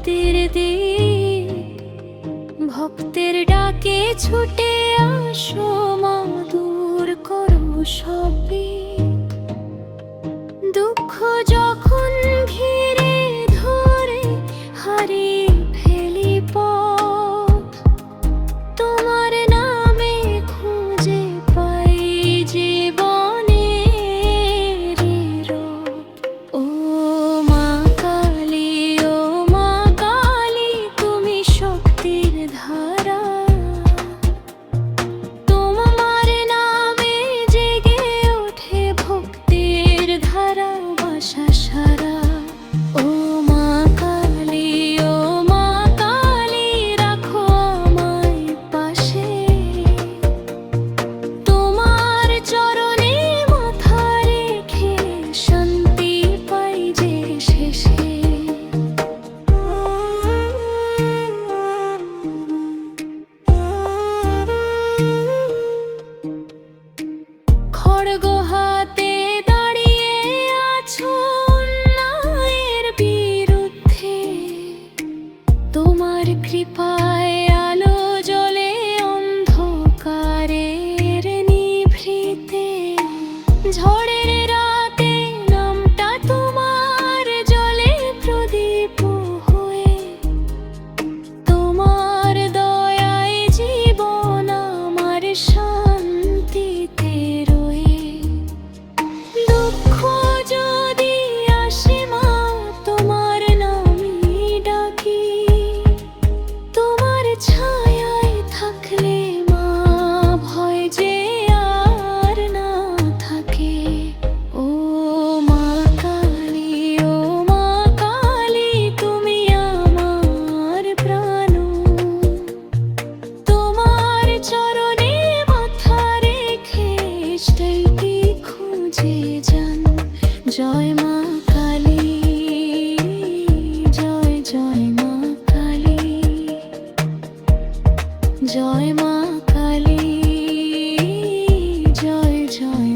মুক্তির দিন। ভক্তের ডাকে ছুটে আসো মা, দূর করো সব বিঘ্ন। দুঃখ যখন ঘিরে ধরে হারিয়ে ফেলি পথ, তোমার নামে খুঁজে পাই জীবনের রথ। ও মা কালী, ও মা কালী, তুমি শক্তির ধারা। তোমার নামে জেগে ওঠে ভক্তির ধারা বাসা সারা। ও মা কালী, ও মা কালী, রাখো আমায় পাশে। তোমার চরণে মাথা রেখে শান্তি পাই যে শেষে। খড়গ হাতে দাঁড়িয়ে আছো অন্যায়ের বিরুদ্ধে। তোমার কৃপায় আলো জ্বলে অন্ধকারের নিভৃতে। ঝড়ের রাতে নামটা তোমার জ্বলে প্রদীপ হয়ে। তোমার দয়ায় জীবন আমার শান্তিতে রয়ে। দুঃখ যদি আসে মা, তোমার নামই ডাকি। তোমার ছায়ায় থাকলে মা, ভয় যে আর না থাকে। ও মা কালী, ও মা কালী, তুমি আমার প্রাণ। তোমার চরণে মাথা রেখে শান্তি খুঁজে যান। জয় মা কালী, জয় জয় মা কালী, জয় মা কালী, জয় জয়